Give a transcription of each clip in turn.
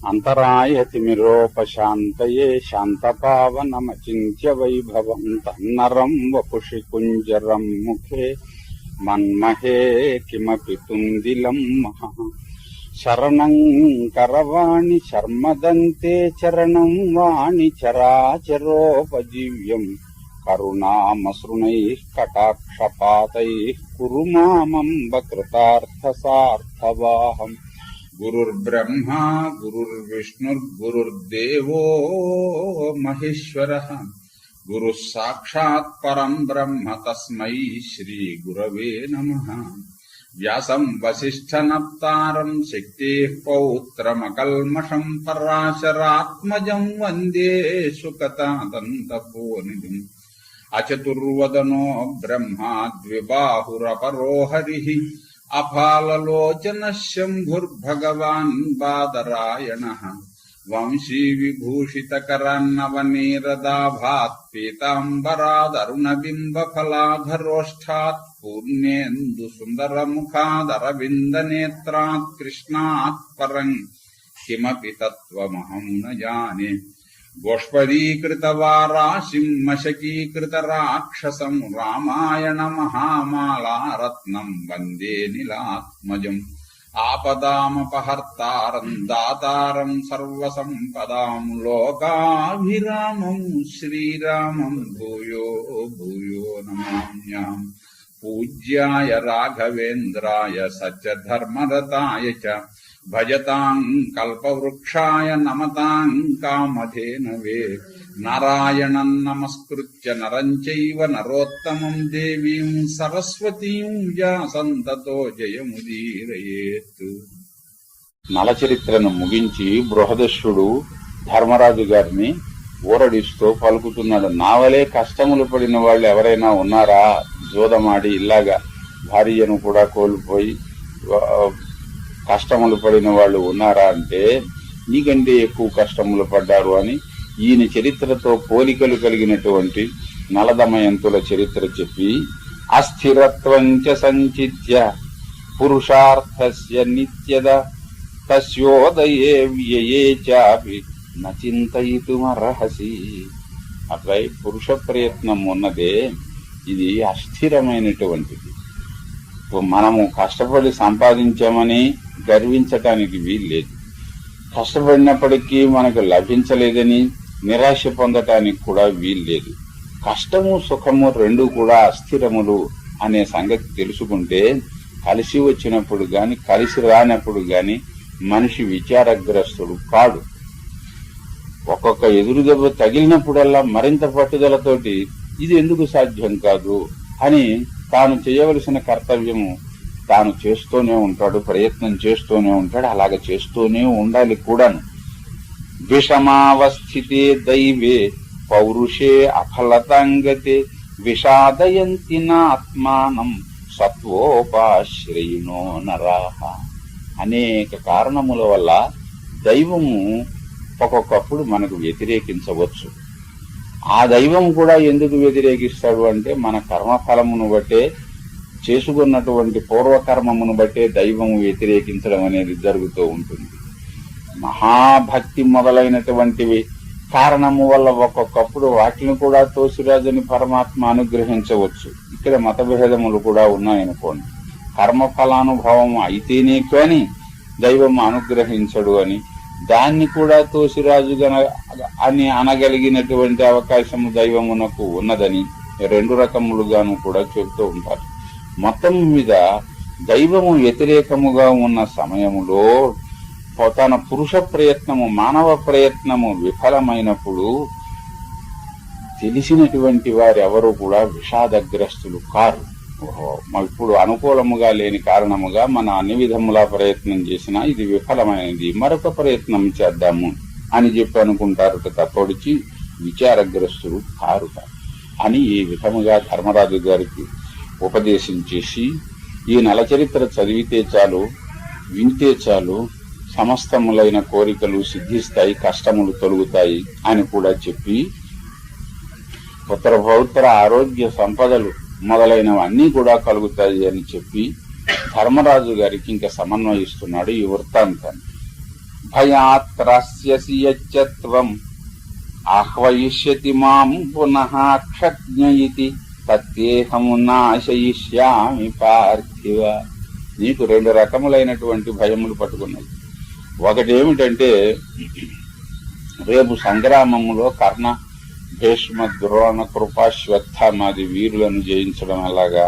అంతరాయతిమిరోపశాంతయే శాంతపావనమచింత్య వైభవం తన్నరం వపుషి కుంజరం ముఖే మన్మహే కిమపి తుందిలం మహా. శరణం కరవాణి శర్మదంతే చరణం వాణి చరాచరోపజీవ్యం కరుణామసృణైః కటాక్షపాతైః కురు మామంబ కృతార్థసార్థవాహం. గురుర్బ్రహ్మా గురుర్విష్ణుర్గురుర్దేవో మహేశ్వరః గురుః సాక్షాత్ పరం బ్రహ్మ తస్మై శ్రీ గురవే నమః. వ్యాసం వసిష్ఠనప్తారం శక్తేః పౌత్రమకల్మషం పరాశరాత్మజం వందే సుకతాదంతపోనిధిం. అచతుర్వదనో బ్రహ్మా ద్విబాహురపరో హరిః అఫాలలోచన శంభుర్భగవాన్ బాదరాయణః. వంశీ విభూషితకరన్నవనీరదాభాత్ పీతాంబరాదరుణబింబఫలాధరోష్ఠాత్ పూర్ణేందు సుందరముఖాదరవిందనేత్రాత్ కృష్ణాత్ పరం కిమపి తత్వమహం న జానే. గోష్పదీకృతవారాశిం మశకీకృతరాక్షసం రామాయణ మహామాలారత్నం వందే నీలాత్మజం. ఆపదామపహర్తారం దాతారం సర్వసంపదాం లోకాభిరామం శ్రీరామం భూయో భూయో నమామ్యాం. పూజ్యాయ రాఘవేంద్రాయ సత్యధర్మరతాయ చ భజతాం కల్పవృక్షాయ నమతాం కామధేనవే. నారాయణం నమస్కృత్య నరం చైవ నరోత్తమం దేవీం సరస్వతీం వ్యాసం తతో జయముదీరయేత్. నలచరిత్రను ముగించి బృహదశ్వుడు ధర్మరాజు గారిని ఊరడిస్తూ పలుకుతున్నాడు. నావలే కష్టములు పడిన వాళ్ళు ఎవరైనా ఉన్నారా? జోదమాడి ఇలాగా భార్యను కూడా కోల్పోయి కష్టములు పడిన వాళ్ళు ఉన్నారా అంటే నీకంటే ఎక్కువ కష్టములు పడ్డారు అని ఈయన చరిత్రతో పోలికలు కలిగినటువంటి నలదమయంతుల చరిత్ర చెప్పి అస్థిరత్వంచ సంచిత్య పురుషార్థస్య నిత్యద తస్యోదయే వ్యయే చాపి నచింతయితుమర్హసి. అట్లా పురుష ప్రయత్నం ఉన్నదే ఇది అస్థిరమైనటువంటిది. మనము కష్టపడి సంపాదించామని గర్వించటానికి వీల్లేదు. కష్టపడినప్పటికీ మనకు లభించలేదని నిరాశ పొందటానికి కూడా వీల్లేదు. కష్టము సుఖము రెండు కూడా అస్థిరములు అనే సంగతి తెలుసుకుంటే కలిసి వచ్చినప్పుడు గాని కలిసి రానప్పుడు గాని మనిషి విచారగ్రస్తుడు కాడు. ఒక్కొక్క ఎదురుదెబ్బ తగిలినప్పుడల్లా మరింత పట్టుదలతోటి ఇది ఎందుకు సాధ్యం కాదు అని తాను చేయవలసిన కర్తవ్యము తాను చేస్తూనే ఉంటాడు, ప్రయత్నం చేస్తూనే ఉంటాడు. అలాగ చేస్తూనే ఉండాలి కూడాను. విషమావస్థితే దైవే పౌరుషే అఫలతాంగతే విషాదయంతి నాత్మానం సత్వోపాశ్రయినో నరాహ. అనేక కారణముల వల్ల దైవము ఒక్కొక్కప్పుడు మనకు వ్యతిరేకించవచ్చు. ఆ దైవం కూడా ఎందుకు వ్యతిరేకిస్తాడు అంటే మన కర్మఫలమును బట్టే, చేసుకున్నటువంటి పూర్వకర్మమును బట్టే దైవము వ్యతిరేకించడం అనేది జరుగుతూ ఉంటుంది. మహాభక్తి మొదలైనటువంటివి కారణము వల్ల ఒక్కొక్కప్పుడు వాటిని కూడా తోసిరాజని పరమాత్మ అనుగ్రహించవచ్చు. ఇక్కడ మతభేదములు కూడా ఉన్నాయనుకోండి. కర్మఫలానుభవం అయితేనే కాని దైవం అనుగ్రహించడు అని, దాన్ని కూడా తోసిరాజు అని అనగలిగినటువంటి అవకాశము దైవమునకు ఉన్నదని రెండు రకములుగాను కూడా చెబుతూ ఉంటారు. మొత్తం మీద దైవము వ్యతిరేకముగా ఉన్న సమయములో తన పురుష ప్రయత్నము మానవ ప్రయత్నము విఫలమైనప్పుడు తెలిసినటువంటి వారెవరూ కూడా విషాదగ్రస్తులు కారు. ఇప్పుడు అనుకూలముగా లేని కారణముగా మన అన్ని విధములా ప్రయత్నం చేసినా ఇది విఫలమైనది, మరొక ప్రయత్నం చేద్దాము అని చెప్పి అనుకుంటారు తప్పొడిచి విచారగ్రస్తులు కారుట అని ఈ విధముగా ధర్మరాజు గారికి ఉపదేశం చేసి ఈ నలచరిత్ర చదివితే చాలు, వింటే చాలు, సమస్తములైన కోరికలు సిద్ధిస్తాయి, కష్టములు తొలుగుతాయి అని కూడా చెప్పి పుత్ర పౌత్ర ఆరోగ్య సంపదలు మొదలైనవన్నీ కూడా కలుగుతాయి అని చెప్పి ధర్మరాజు గారికి ఇంకా సమన్వయిస్తున్నాడు ఈ వృత్తాంతాన్ని. భయాత్రాస్యసి యచ్చత్వం ఆహ్వయిష్యతి మాం పునః క్షజ్ఞ ఇతి తత్తేహము నాశయిష్యామి పార్థివ. నీకు 2 రకములైనటువంటి భయములు పట్టుకున్నాయి. ఒకటేమిటంటే రేపు సంగ్రామములో కర్ణ, భీష్మ, ద్రోణ, కృపాశ్వత్థామాది వీరులను జయించడం ఎలాగా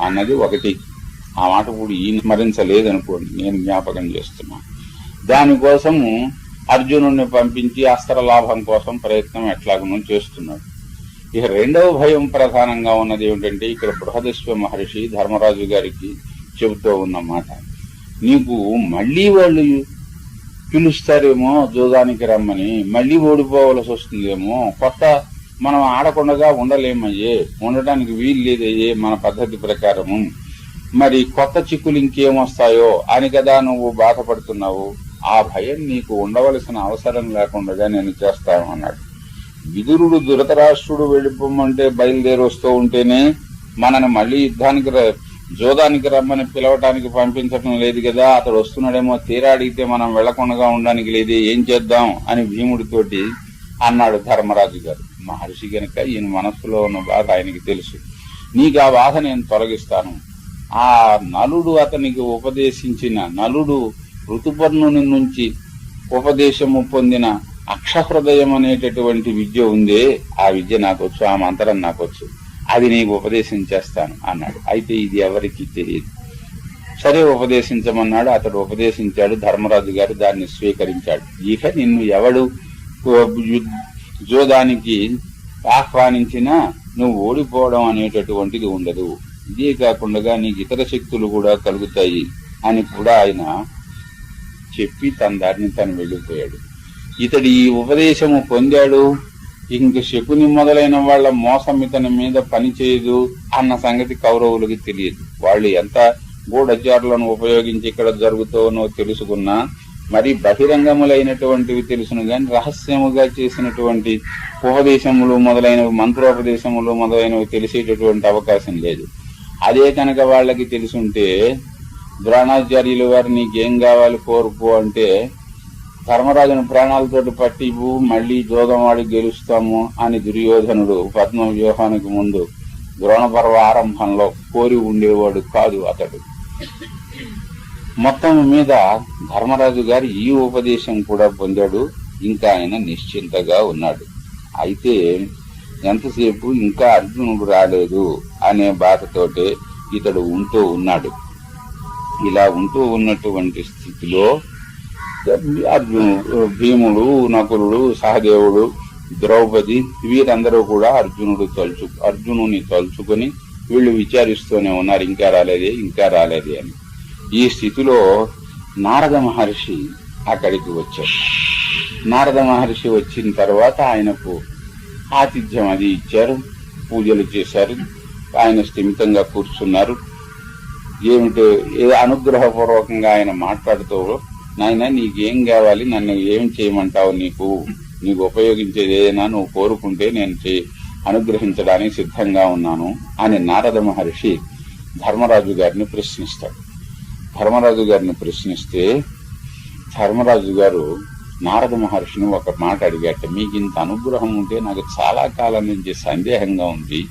అన్నది ఒకటి. ఆ మాట కూడా ఈయన స్మరించలేదనుకోండి, నేను జ్ఞాపకం చేస్తున్నాను. దానికోసము అర్జునుడిని పంపించి అస్త్రలాభం కోసం ప్రయత్నం ఎట్లాగనో చేస్తున్నాడు. ఇక 2వ భయం ప్రధానంగా ఉన్నది ఏమిటంటే ఇక్కడ బృహదశ్వ మహర్షి ధర్మరాజు గారికి చెబుతూ ఉన్నమాట, నీకు మళ్ళీ వాళ్ళు పిలుస్తారేమో జోదానికి రమ్మని, మళ్ళీ ఓడిపోవలసి వస్తుందేమో, కొత్త మనం ఆడకుండా ఉండలేమయ్యే, ఉండటానికి వీలు లేదయ్యే మన పద్ధతి ప్రకారము, మరి కొత్త చిక్కులు ఇంకేమొస్తాయో అని కదా నువ్వు బాధపడుతున్నావు. ఆ భయం నీకు ఉండవలసిన అవసరం లేకుండా నేను చేస్తాను అన్నాడు. విదురుడు ధృతరాష్ట్రుడు వెళ్ళిపోమంటే బయలుదేరి వస్తూ ఉంటేనే మనని మళ్ళీ యుద్ధానికి జోదానికి రమ్మని పిలవటానికి పంపించడం లేదు కదా, అతడు వస్తున్నాడేమో, తీరా అడిగితే మనం వెళ్లకుండా ఉండడానికి లేదే, ఏం చేద్దాం అని భీముడితోటి అన్నాడు ధర్మరాజు గారు. మహర్షి గనక ఈయన మనస్సులో ఉన్న బాధ ఆయనకి తెలుసు. నీకు ఆ బాధ నేను తొలగిస్తాను. ఆ నలుడు అతనికి ఉపదేశించిన, నలుడు ఋతుపర్ణుని నుంచి ఉపదేశము పొందిన అక్షహృదయం అనేటటువంటి విద్య ఉందే, ఆ విద్య నాకొచ్చు, ఆ మంత్రం నాకొచ్చు, అది నీకు ఉపదేశం చేస్తాను అన్నాడు. అయితే ఇది ఎవరికి తెలియదు. సరే ఉపదేశించమన్నాడు. అతడు ఉపదేశించాడు. ధర్మరాజు గారు దాన్ని స్వీకరించాడు. ఇక నిన్ను ఎవడు జోదానికి ఆహ్వానించినా నువ్వు ఓడిపోవడం అనేటటువంటిది ఉండదు. ఇదే కాకుండా నీకు ఇతర శక్తులు కూడా కలుగుతాయి అని కూడా ఆయన చెప్పి తన దారిని తను వెళ్ళిపోయాడు. ఇతడు ఈ ఉపదేశము పొందాడు. ఇంక శకుని మొదలైన వాళ్ల మోసం ఇతని మీద పనిచేయదు అన్న సంగతి కౌరవులకి తెలియదు. వాళ్ళు ఎంత గూఢచారులను ఉపయోగించి ఇక్కడ జరుగుతోనో తెలుసుకున్నా, మరి బహిరంగములైనటువంటివి తెలుసును గాని రహస్యముగా చేసినటువంటి ఉపదేశములు మొదలైనవి, మంత్రోపదేశములు మొదలైనవి తెలిసేటటువంటి అవకాశం లేదు. అదే కనుక వాళ్ళకి తెలుసుంటే, ద్రోణాచార్యుల వారు నీకేం కావాలి కోరుకో అంటే, ధర్మరాజును ప్రాణాలతోటి పట్టివు, మళ్లీ జోదమాడి గెలుస్తాము అని దుర్యోధనుడు పద్మ వ్యూహానికి ముందు ద్రోణపర్వ ఆరంభంలో కోరి ఉండేవాడు కాదు అతడు. మొత్తం మీద ధర్మరాజు గారు ఈ ఉపదేశం కూడా పొందాడు. ఇంకా ఆయన నిశ్చింతగా ఉన్నాడు. అయితే ఎంతసేపు ఇంకా అర్జునుడు రాలేదు అనే బాధతోటే ఇతడు ఉంటూ ఉన్నాడు. ఇలా ఉంటూ ఉన్నటువంటి స్థితిలో భీముడు, నకులుడు, సహదేవుడు, ద్రౌపది వీరందరూ కూడా అర్జునుని తలుచుకొని వీళ్ళు విచారిస్తూనే ఉన్నారు, ఇంకా రాలేదే అని. ఈ స్థితిలో నారద మహర్షి అక్కడికి వచ్చారు. నారద మహర్షి వచ్చిన తర్వాత ఆయనకు ఆతిథ్యం అది ఇచ్చారు, పూజలు చేశారు. ఆయన స్థిమితంగా కూర్చున్నారు. ఏమిటో అనుగ్రహపూర్వకంగా ఆయన మాట్లాడుతూ, నాయన నీకేం కావాలి, నన్ను ఏం చేయమంటావు, నీకు ఉపయోగించేది ఏదైనా నువ్వు కోరుకుంటే నేను అనుగ్రహించడానికి సిద్ధంగా ఉన్నాను అని నారద మహర్షి ధర్మరాజు గారిని ప్రశ్నిస్తాడు. ధర్మరాజు గారిని ప్రశ్నిస్తే ధర్మరాజు గారు నారద మహర్షిని ఒక మాట అడిగాట, మీకు ఇంత అనుగ్రహం ఉంటే నాకు చాలా కాలం నుంచి సందేహంగా ఉంది.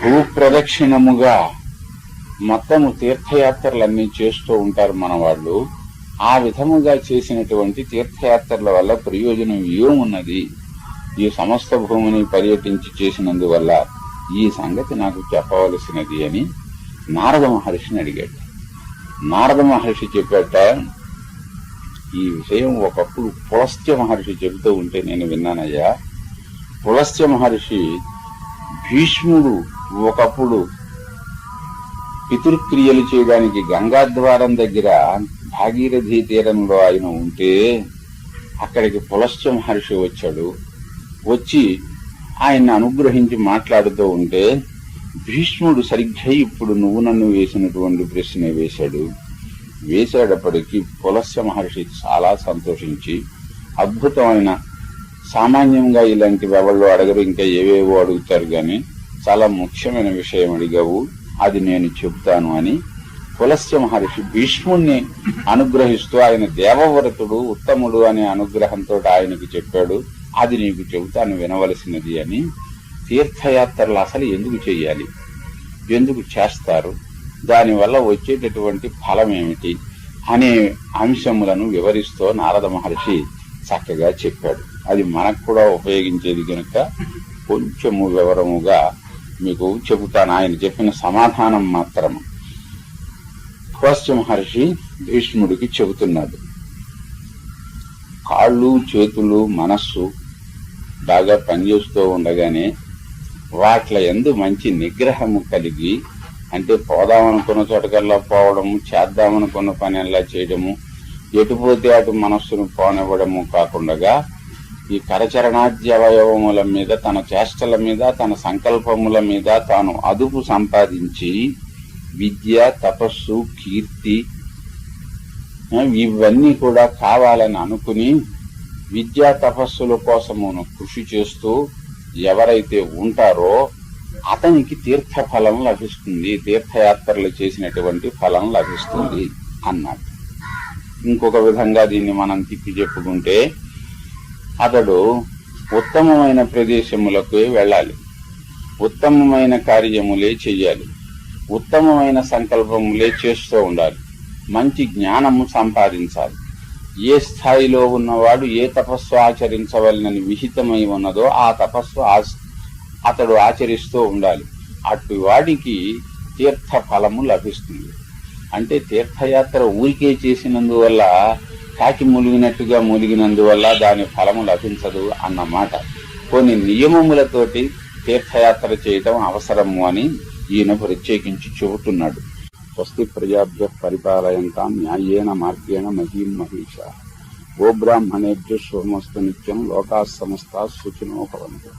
భూప్రదక్షిణముగా మొత్తము తీర్థయాత్రలన్నీ చేస్తూ ఉంటారు మన వాళ్ళు. ఆ విధముగా చేసినటువంటి తీర్థయాత్రల వల్ల ప్రయోజనం ఏమున్నది? ఈ సమస్త భూమిని పర్యటించి చేసినందువల్ల ఈ సంగతి నాకు చెప్పవలసినది అని నారద మహర్షిని అడిగాడు. నారద మహర్షి చెప్పాట, ఈ విషయం ఒకప్పుడు పులస్త్య మహర్షి చెబుతూ ఉంటే నేను విన్నానయ్యా. పులస్త్య మహర్షి భీష్ముడు ఒకప్పుడు పితృక్రియలు చేయడానికి గంగాద్వారం దగ్గర భాగీరథీ తీరంలో ఆయన ఉంటే అక్కడికి పులస్త్య మహర్షి వచ్చాడు. వచ్చి ఆయన్ని అనుగ్రహించి మాట్లాడుతూ ఉంటే భీష్ముడు సరిగ్గా ఇప్పుడు నువ్వు నన్ను వేసినటువంటి ప్రశ్న వేసేటప్పటికీ పులస్త్య మహర్షి చాలా సంతోషించి, అద్భుతమైన, సామాన్యంగా ఇలాంటివి ఎవళ్ళు అడగరు, ఇంకా ఏవేవో అడుగుతారు, కానీ చాలా ముఖ్యమైన విషయం అడిగావు, అది నేను చెప్తాను అని పులస్త్య మహర్షి భీష్ముణ్ణి అనుగ్రహిస్తూ ఆయన దేవవ్రతుడు ఉత్తముడు అనే అనుగ్రహంతో ఆయనకి చెప్పాడు, అది నీకు చెబుతాను వినవలసినది అని. తీర్థయాత్రలు అసలు ఎందుకు చెయ్యాలి, ఎందుకు చేస్తారు, దానివల్ల వచ్చేటటువంటి ఫలం ఏమిటి అనే అంశములను వివరిస్తూ నారద మహర్షి చక్కగా చెప్పాడు. అది మనకు కూడా ఉపయోగించేది కనుక కొంచెము వివరముగా మీకు చెబుతాను. ఆయన చెప్పిన సమాధానం మాత్రము. పులస్త్య మహర్షి భీష్ముడికి చెబుతున్నాడు, కాళ్ళు చేతులు మనస్సు బాగా పనిచేస్తూ ఉండగానే వాట్ల యందు మంచి నిగ్రహము కలిగి, అంటే పోదామనుకున్న చోటకల్లా పోవడము, చేద్దామనుకున్న పని అలా చేయడము, ఎటుపోతే అటు మనస్సును పోనివ్వడము కాకుండా ఈ కరచరణాద్యవయవముల మీద, తన చేష్టల మీద, తన సంకల్పముల మీద తాను అదుపు సంపాదించి విద్య, తపస్సు, కీర్తి ఇవన్నీ కూడా కావాలని అనుకుని విద్యా తపస్సుల కోసమును కృషి చేస్తూ ఎవరైతే ఉంటారో అతనికి తీర్థ ఫలం లభిస్తుంది, తీర్థయాత్రలు చేసినటువంటి ఫలం లభిస్తుంది అన్నాడు. ఇంకొక విధంగా దీన్ని మనం తిప్పి చెప్పుకుంటే, అతడు ఉత్తమమైన ప్రదేశములకు వెళ్ళాలి, ఉత్తమమైన కార్యములే చెయ్యాలి, ఉత్తమమైన సంకల్పములే చేస్తూ ఉండాలి, మంచి జ్ఞానము సంపాదించాలి. ఏ స్థాయిలో ఉన్నవాడు ఏ తపస్సు ఆచరించవలనని విహితమై ఉన్నదో ఆ తపస్సు అతడు ఆచరిస్తూ ఉండాలి. అటు వాడికి తీర్థ ఫలము లభిస్తుంది. అంటే తీర్థయాత్ర ఊరికే చేసినందువల్ల, కాకి ములిగినట్టుగా ములిగినందువల్ల దాని ఫలము లభించదు అన్నమాట. కొన్ని నియమములతోటి తీర్థయాత్ర చేయటం అవసరము అని ఈయన ప్రత్యేకించి చెబుతున్నాడు. స్వస్తి ప్రజాభ్య పరిపాలయంతాం న్యాయేన మార్గేణ మహీం మహిషా గోబ్రాహ్మణేభ్య శుభమస్తు నిత్యం లోకాః సమస్తాః సుఖినో భవంతు.